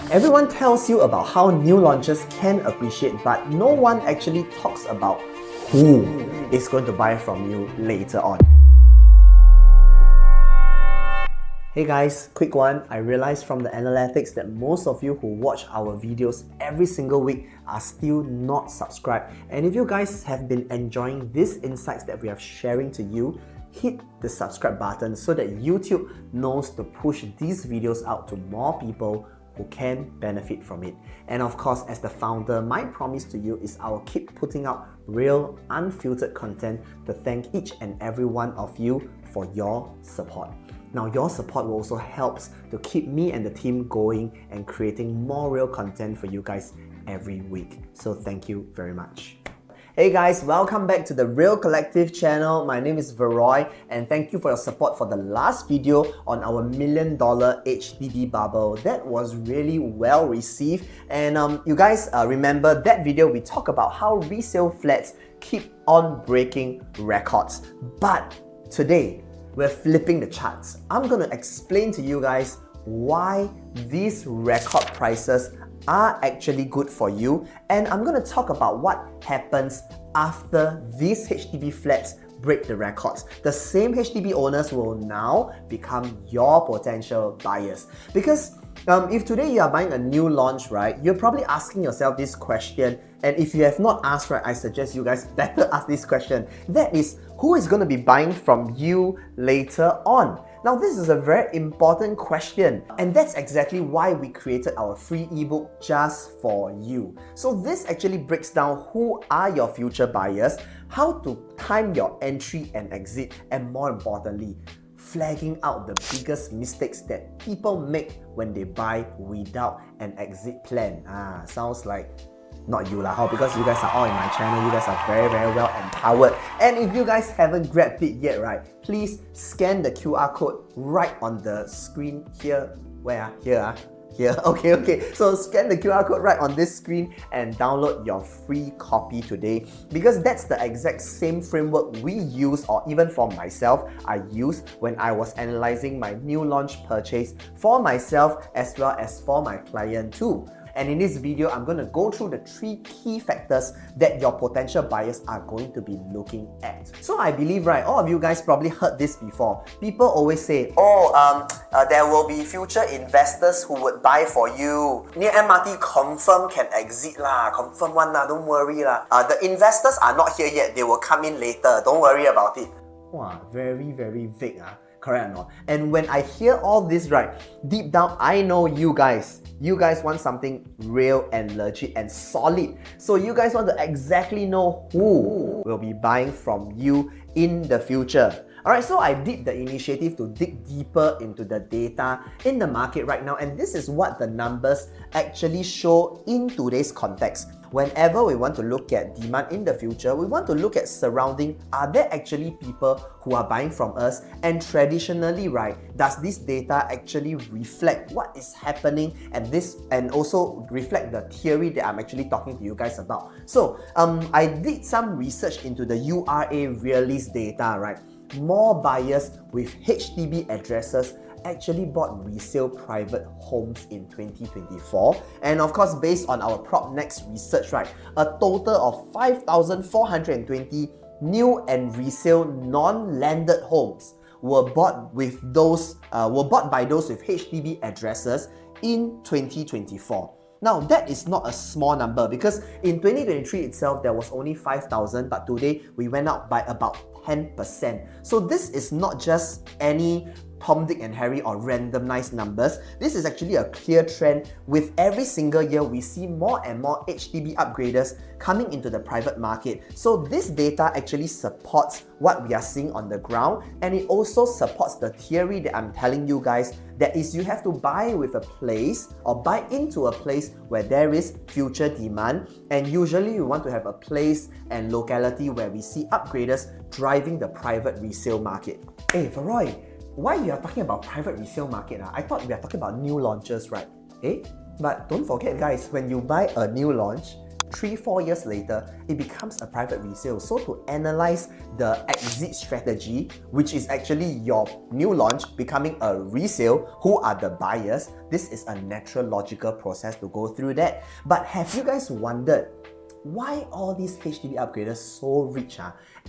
Everyone tells you about how new launches can appreciate, but no one actually talks about who is going to buy from you later on. Hey guys, quick one. I realized from the analytics that most of you who watch our videos every single week are still not subscribed. And if you guys have been enjoying these insights that we are sharing to you, hit the subscribe button so that YouTube knows to push these videos out to more people who can benefit from it. And of course, as the founder, my promise to you is I will keep putting out real, unfiltered content to thank each and every one of you for your support. Now, your support will also help to keep me and the team going and creating more real content for you guys every week. So thank you very much. Hey guys, welcome back to the Real Collective channel. My name is Veroy and thank you for your support for the last video on our $1 million HDB bubble. That was really well received, and you guys remember that video we talked about how resale flats keep on breaking records. But today, we're flipping the charts. I'm going to explain to you guys why these record prices are actually good for you, and I'm going to talk about what happens after these HDB flats break the records. The same HDB owners will now become your potential buyers. Because if today you are buying a new launch, right, you're probably asking yourself this question, and if you have not asked, right, I suggest you guys better ask this question. That is, who is going to be buying from you later on? Now, this is a very important question, and that's exactly why we created our free ebook just for you. So this actually breaks down who are your future buyers, how to time your entry and exit, and more importantly, flagging out the biggest mistakes that people make when they buy without an exit plan. Sounds like not you lah, because you guys are all in my channel, you guys are very well empowered. And if you guys haven't grabbed it yet, right, please scan the QR code right on the screen here. Where? Here. Okay. So scan the QR code right on this screen and download your free copy today, because that's the exact same framework we use, or even for myself, I used when I was analyzing my new launch purchase for myself as well as for my client too. And in this video, I'm going to go through the 3 key factors that your potential buyers are going to be looking at. So I believe, right, all of you guys probably heard this before. People always say, there will be future investors who would buy for you. Near MRT, confirm can exit lah, confirm one lah, don't worry lah. The investors are not here yet, they will come in later, don't worry about it. Wow, very vague. Correct or not? And when I hear all this, right, deep down, I know you guys want something real and legit and solid. So you guys want to exactly know who will be buying from you in the future. Alright, so I did the initiative to dig deeper into the data in the market right now, and this is what the numbers actually show in today's context. Whenever we want to look at demand in the future, we want to look at surrounding, are there actually people who are buying from us? And traditionally, right, does this data actually reflect what is happening and also reflect the theory that I'm actually talking to you guys about? So I did some research into the URA Realist data, right? More buyers with HDB addresses actually bought resale private homes in 2024, and of course, based on our PropNext research, right, a total of 5,420 new and resale non-landed homes were bought by those with HDB addresses in 2024. Now, that is not a small number, because in 2023 itself, there was only 5,000, but today we went up by about 10%. So this is not just any Tom, Dick and Harry or randomized numbers. This is actually a clear trend. With every single year, we see more and more HDB upgraders coming into the private market. So this data actually supports what we are seeing on the ground, and it also supports the theory that I'm telling you guys, that is, you have to buy with a place or buy into a place where there is future demand, and usually you want to have a place and locality where we see upgraders driving the private resale market. Hey, Veroy, why you are talking about private resale market? I thought we are talking about new launches, right? But don't forget, guys, when you buy a new launch, 3-4 years later, it becomes a private resale. So to analyze the exit strategy, which is actually your new launch becoming a resale, who are the buyers, this is a natural logical process to go through that. But have you guys wondered why all these HDB upgraders so rich?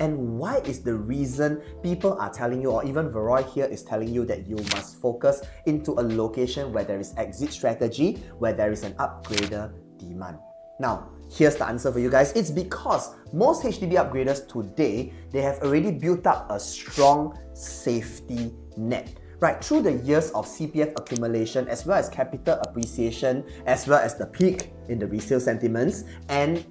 And why is the reason people are telling you, or even Veroy here is telling you, that you must focus into a location where there is exit strategy, where there is an upgrader demand? Now, here's the answer for you guys. It's because most HDB upgraders today, they have already built up a strong safety net. Right, through the years of CPF accumulation, as well as capital appreciation, as well as the peak in the resale sentiments. And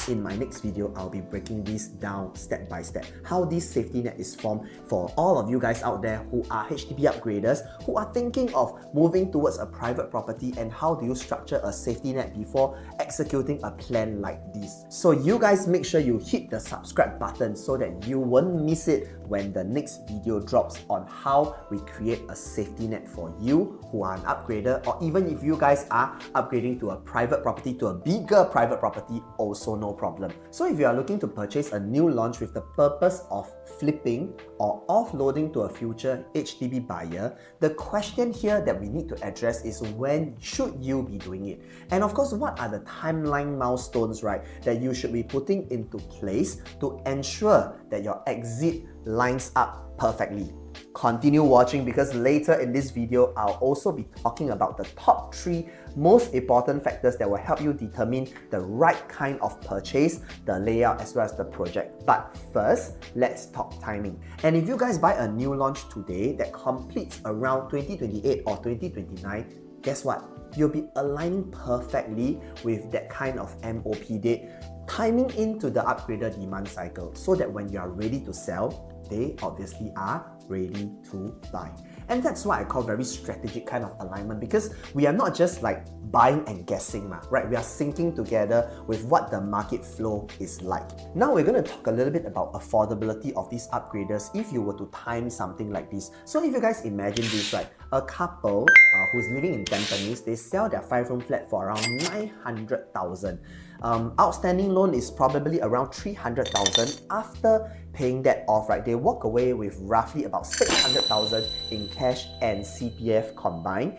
in my next video, I'll be breaking this down step by step, how this safety net is formed for all of you guys out there who are HDB upgraders, who are thinking of moving towards a private property, and how do you structure a safety net before executing a plan like this. So you guys make sure you hit the subscribe button so that you won't miss it when the next video drops on how we create a safety net for you who are an upgrader, or even if you guys are upgrading to a private property, to a bigger private property, also no problem. So if you are looking to purchase a new launch with the purpose of flipping or offloading to a future HDB buyer, the question here that we need to address is, when should you be doing it? And of course, what are the timeline milestones, right, that you should be putting into place to ensure that your exit lines up perfectly? Continue watching, because later in this video, I'll also be talking about the top 3 most important factors that will help you determine the right kind of purchase, the layout, as well as the project. But first, let's talk timing. And if you guys buy a new launch today that completes around 2028 or 2029, guess what? You'll be aligning perfectly with that kind of MOP date, timing into the upgrader demand cycle, so that when you are ready to sell, they obviously are ready to buy. And that's what I call very strategic kind of alignment, because we are not just like buying and guessing, right? We are syncing together with what the market flow is like. Now we're going to talk a little bit about affordability of these upgraders if you were to time something like this. So if you guys imagine this, right? A couple who's living in Tampines, they sell their 5-room flat for around 900,000. Outstanding loan is probably around 300,000. After paying that off, right, they walk away with roughly about 600,000 in cash and CPF combined.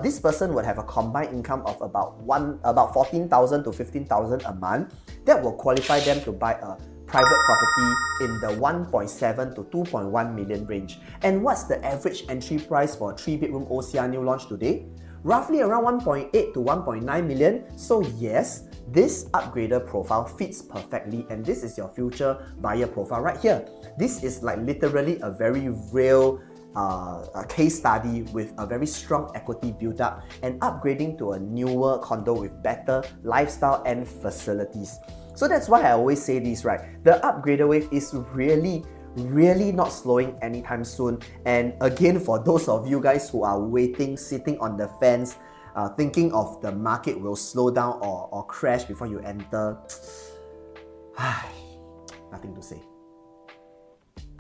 This person would have a combined income of about 14,000 to 15,000 a month. That will qualify them to buy a private property in the 1.7 to 2.1 million range. And what's the average entry price for a 3-bedroom OCR new launch today? Roughly around 1.8 to 1.9 million. So yes, this upgrader profile fits perfectly, and this is your future buyer profile right here. This is like literally a very real a case study with a very strong equity built up and upgrading to a newer condo with better lifestyle and facilities. So that's why I always say this, right? The upgrader wave is really not slowing anytime soon. And again, for those of you guys who are waiting, sitting on the fence, thinking of the market will slow down or crash before you enter, nothing to say.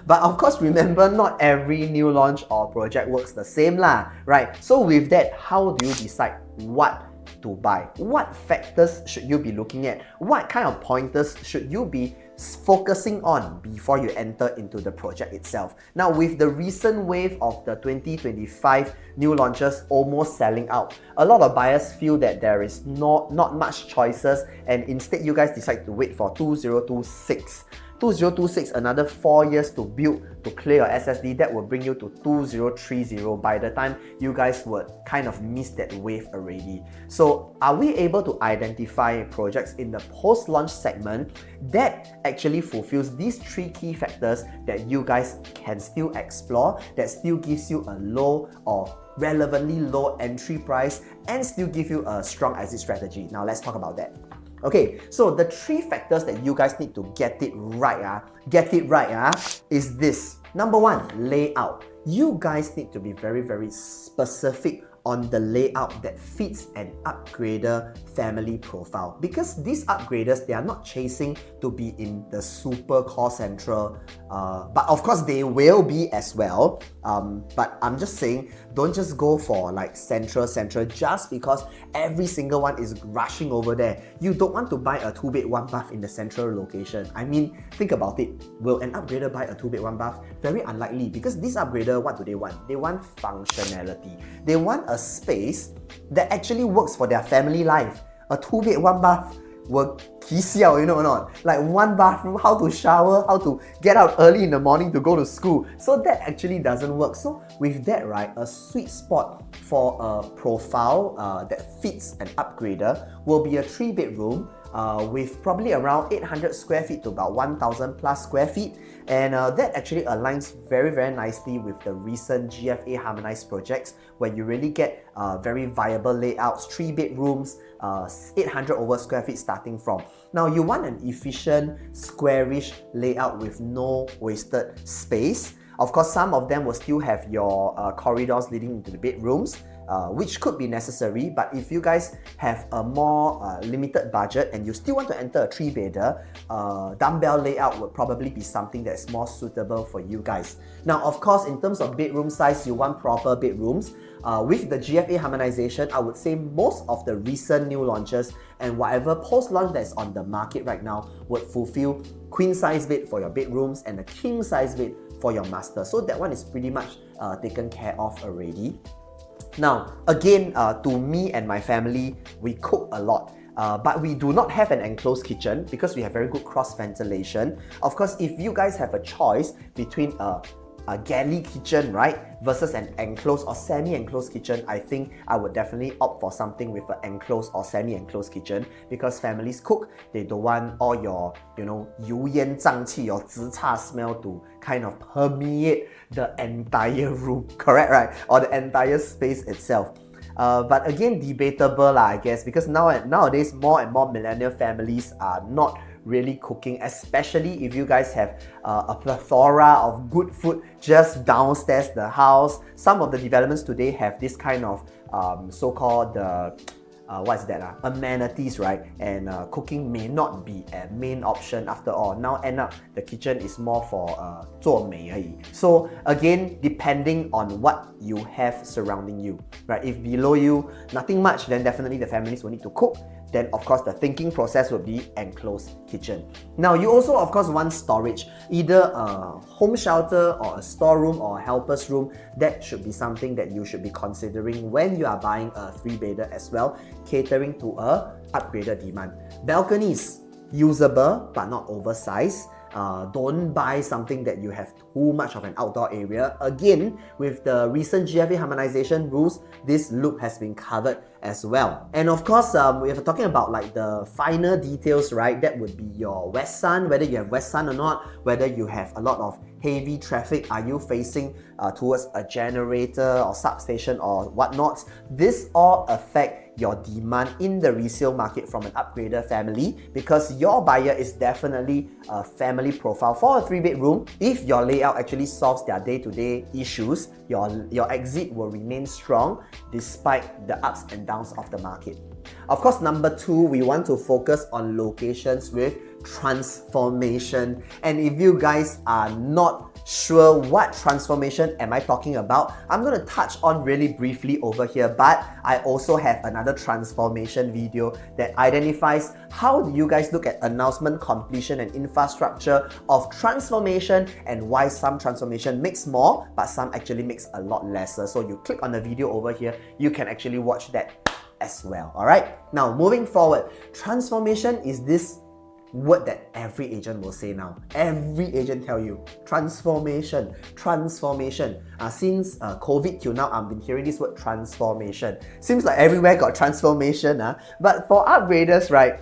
But of course, remember, not every new launch or project works the same right? So with that, how do you decide what to buy? What factors should you be looking at? What kind of pointers should you be focusing on before you enter into the project itself? Now, with the recent wave of the 2025 new launches almost selling out, a lot of buyers feel that there is not much choices, and instead you guys decide to wait for 2026. 2026, another 4 years to build, to clear your SSD. That will bring you to 2030 by the time you guys would kind of miss that wave already. So are we able to identify projects in the post-launch segment that actually fulfills these 3 key factors that you guys can still explore, that still gives you a low or relevantly low entry price and still give you a strong exit strategy? Now let's talk about that. Okay, so the 3 factors that you guys need to get it right, is this. Number 1, layout. You guys need to be very specific on the layout that fits an upgrader family profile, because these upgraders, they are not chasing to be in the super core central, but of course they will be as well. But I'm just saying, don't just go for like central just because every single one is rushing over there. You don't want to buy a 2-bed 1-bath in the central location. I mean, think about it. Will an upgrader buy a 2-bed 1-bath? Very unlikely, because this upgrader, what do they want? They want functionality. They want a space that actually works for their family life. A 2-bed 1-bath will kisiao, you know or not? Like 1 bathroom, how to shower, how to get out early in the morning to go to school. So that actually doesn't work. So with that, right, a sweet spot for a profile that fits an upgrader will be a 3-bedroom with probably around 800 square feet to about 1000 plus square feet. And that actually aligns very nicely with the recent GFA harmonized projects, where you really get very viable layouts, 3 bedrooms, 800 over square feet starting from. Now you want an efficient squarish layout with no wasted space. Of course, some of them will still have your corridors leading into the bedrooms, which could be necessary, but if you guys have a more limited budget and you still want to enter a 3-bedder, dumbbell layout would probably be something that's more suitable for you guys. Now, of course, in terms of bedroom size, you want proper bedrooms. With the GFA harmonization, I would say most of the recent new launches and whatever post-launch that's on the market right now would fulfill queen-size bed for your bedrooms and a king-size bed for your master. So that one is pretty much taken care of already. Now, again, to me and my family, we cook a lot. But we do not have an enclosed kitchen because we have very good cross ventilation. Of course, if you guys have a choice between a galley kitchen, right, versus an enclosed or semi-enclosed kitchen, I think I would definitely opt for something with an enclosed or semi-enclosed kitchen, because families cook, they don't want all your, you know, 油烟瘴气, your 紫叉 smell to kind of permeate the entire room, correct, right? Or the entire space itself. But again, debatable I guess, because nowadays more and more millennial families are not really cooking, especially if you guys have a plethora of good food just downstairs the house. Some of the developments today have this kind of so-called amenities, right? And cooking may not be a main option after all. Now end up the kitchen is more for 做美而已. So again, depending on what you have surrounding you, right? If below you nothing much, then definitely the families will need to cook. Then of course the thinking process will be enclosed kitchen. Now you also of course want storage, either a home shelter or a storeroom or a helper's room. That should be something that you should be considering when you are buying a 3-bedder as well, catering to a upgraded demand. Balconies, usable but not oversized. Don't buy something that you have too much of an outdoor area. Again, with the recent GFA harmonization rules, this loop has been covered as well. And of course, if we're talking about like the finer details, right, that would be your west sun, whether you have west sun or not, whether you have a lot of heavy traffic, are you facing towards a generator or substation or whatnot. This all affect your demand in the resale market from an upgrader family, because your buyer is definitely a family profile for a 3-bedroom. If your layout actually solves their day-to-day issues, your exit will remain strong despite the ups and downs of the market. Of course, number 2, we want to focus on locations with transformation. And if you guys are not sure what transformation am I talking about, I'm going to touch on really briefly over here, but I also have another transformation video that identifies how do you guys look at announcement completion and infrastructure of transformation, and why some transformation makes more but some actually makes a lot lesser. So you click on the video over here, you can actually watch that as well. Alright, now moving forward, transformation is this word that every agent will say now. Every agent tell you transformation. Since COVID till now, I've been hearing this word transformation. Seems like everywhere got transformation, but for upgraders, right,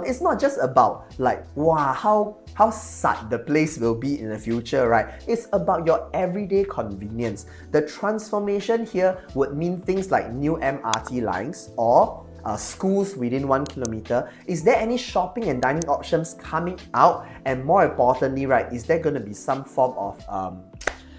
it's not just about like, wow, how sad the place will be in the future, right? It's about your everyday convenience. The transformation here would mean things like new MRT lines or schools within 1 kilometer. Is there any shopping and dining options coming out? And more importantly, right, is there going to be some form of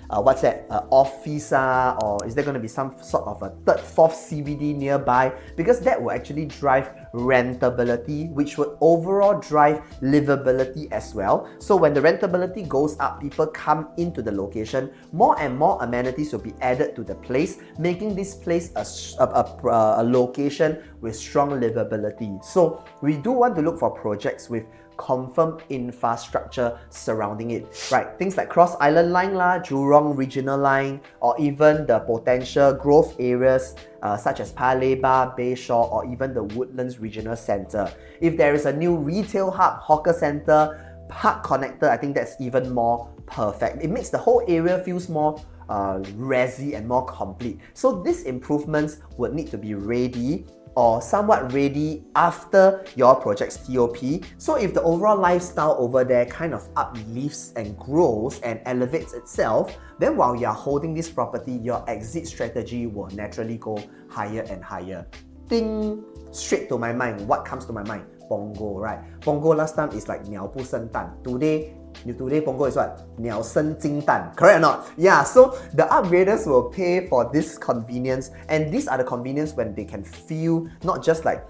what's that, office or is there going to be some sort of a third, fourth CBD nearby? Because that will actually drive rentability, which would overall drive livability as well. So when the rentability goes up, people come into the location, more and more amenities will be added to the place, making this place a location with strong livability. So we do want to look for projects with confirmed infrastructure surrounding it, right? Things like Cross Island Line Jurong Regional Line, or even the potential growth areas such as Paya Lebar, Bayshore, or even the Woodlands Regional Centre. If there is a new retail hub, hawker centre, park connector, I think that's even more perfect. It makes the whole area feels more resi and more complete. So these improvements would need to be ready or somewhat ready after your project's TOP. So if the overall lifestyle over there kind of uplifts and grows and elevates itself, then while you're holding this property, your exit strategy will naturally go higher and higher. Ding! Straight to my mind, what comes to my mind? Punggol, right? Punggol last time is like 鸟不生蛋. Today Punggol is what? 鸟生金蛋. Correct or not? Yeah, so the upgraders will pay for this convenience, and these are the convenience when they can feel not just like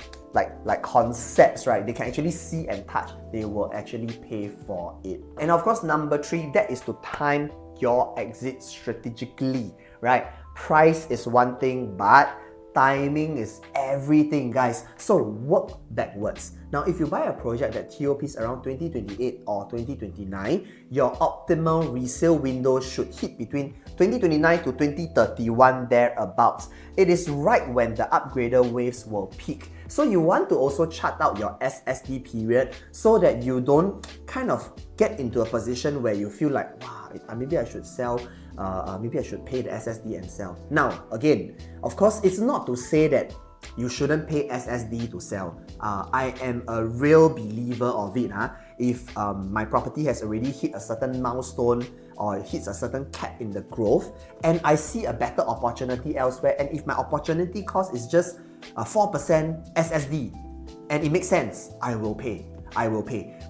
concepts, right? They can actually see and touch. They will actually pay for it. And of course, number 3, that is to time your exit strategically, right? Price is one thing, but timing is everything, guys. So work backwards. Now, if you buy a project that TOPs around 2028 or 2029, your optimal resale window should hit between 2029 to 2031 thereabouts. It is right when the upgrader waves will peak. So you want to also chart out your SSD period so that you don't kind of get into a position where you feel like, wow, maybe I should sell, maybe I should pay the SSD and sell. Now, again, of course, it's not to say that you shouldn't pay SSD to sell. I am a real believer of it. If my property has already hit a certain milestone or hits a certain cap in the growth, and I see a better opportunity elsewhere, and if my opportunity cost is just 4% SSD, and it makes sense, I will pay.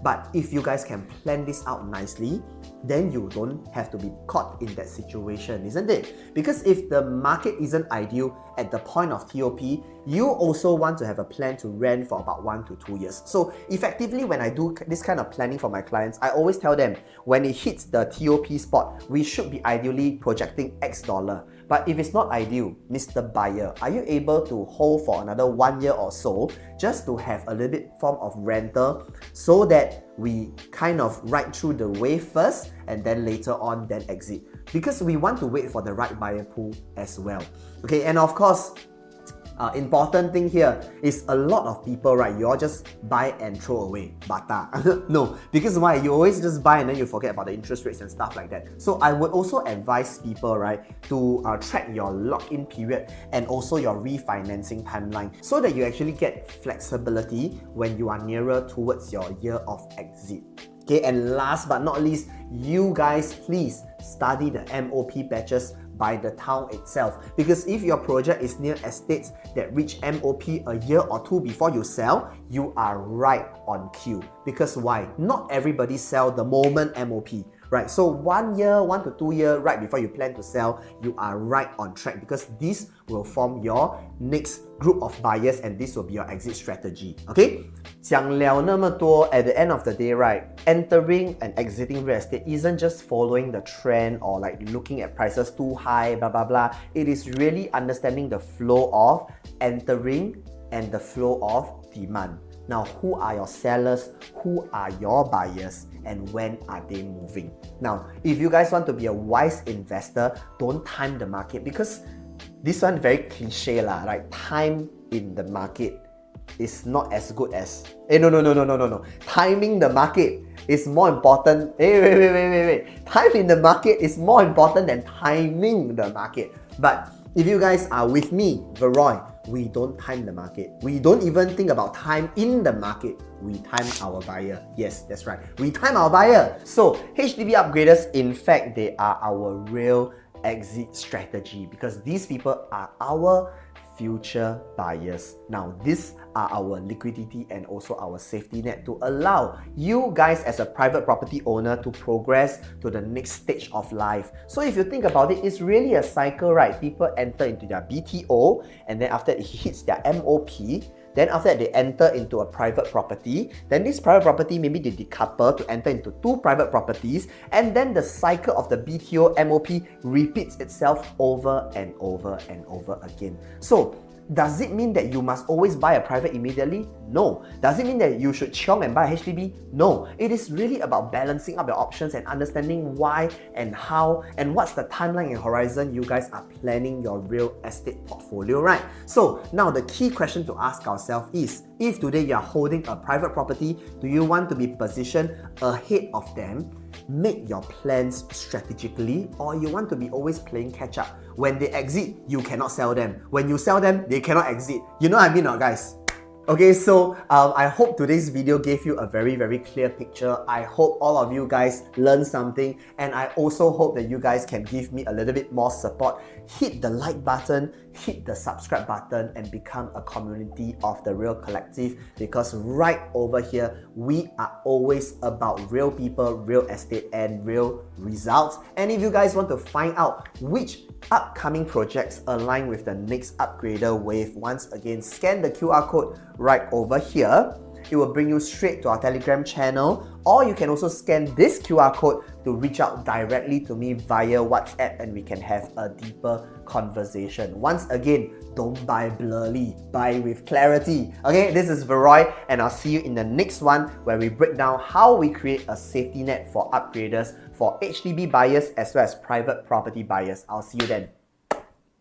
But if you guys can plan this out nicely, then you don't have to be caught in that situation, isn't it? Because if the market isn't ideal at the point of TOP, you also want to have a plan to rent for about 1 to 2 years. So effectively, when I do this kind of planning for my clients, I always tell them when it hits the TOP spot, we should be ideally projecting X dollar. But if it's not ideal, Mr. Buyer, are you able to hold for another 1 year or so just to have a little bit form of rental so that we kind of ride through the wave first and then later on then exit? Because we want to wait for the right buyer pool as well. Okay, and of course, important thing here is a lot of people, right, you all just buy and throw away. Bata. No, because why? You always just buy and then you forget about the interest rates and stuff like that. So I would also advise people, right, to track your lock-in period and also your refinancing timeline so that you actually get flexibility when you are nearer towards your year of exit. Okay, and last but not least, you guys please study the MOP batches by the town itself, because if your project is near estates that reach MOP a year or 2 before you sell, you are right on cue. Because why? Not everybody sell the moment MOP, right? So 1 year, 1 to 2 years right before you plan to sell, you are right on track, because this will form your next group of buyers and this will be your exit strategy. Okay? 讲了那么多, at the end of the day, right, entering and exiting real estate isn't just following the trend or like looking at prices too high, blah blah blah. It is really understanding the flow of entering and the flow of demand. Now, who are your sellers? Who are your buyers? And when are they moving? Now, if you guys want to be a wise investor, don't time the market, because this one very cliche lah, right? Time in the market is not as good as... No. Timing the market is more important. Wait. Time in the market is more important than timing the market. But if you guys are with me, Veroy, we don't time the market. We don't even think about time in the market. We time our buyer. Yes, that's right. We time our buyer. So HDB upgraders, in fact, they are our real exit strategy, because these people are our future buyers. Now, these are our liquidity and also our safety net to allow you guys as a private property owner to progress to the next stage of life. So if you think about it, it's really a cycle, right? People enter into their BTO, and then after it hits their MOP, then after that, they enter into a private property. Then this private property, maybe they decouple to enter into 2 private properties. And then the cycle of the BTO MOP repeats itself over and over and over again. So, does it mean that you must always buy a private immediately? No. Does it mean that you should chiong and buy a HDB? No. It is really about balancing up your options and understanding why and how and what's the timeline and horizon you guys are planning your real estate portfolio, right? So now the key question to ask ourselves is, if today you are holding a private property, do you want to be positioned ahead of them? Make your plans strategically, or you want to be always playing catch up? When they exit, you cannot sell them. When you sell them, they cannot exit. You know what I mean, not guys? Okay, so I hope today's video gave you a very clear picture. I hope all of you guys learned something, and I also hope that you guys can give me a little bit more support. Hit the like button, hit the subscribe button, and become a community of the Real Collective, because right over here, we are always about real people, real estate, and real results. And if you guys want to find out which upcoming projects align with the next upgrader wave, once again, scan the QR code right over here. It will bring you straight to our Telegram channel, or you can also scan this QR code to reach out directly to me via WhatsApp, and we can have a deeper conversation. Once again, don't buy blurry, buy with clarity. Okay, this is Veroy, and I'll see you in the next one where we break down how we create a safety net for upgraders, for HDB buyers as well as private property buyers. I'll see you then.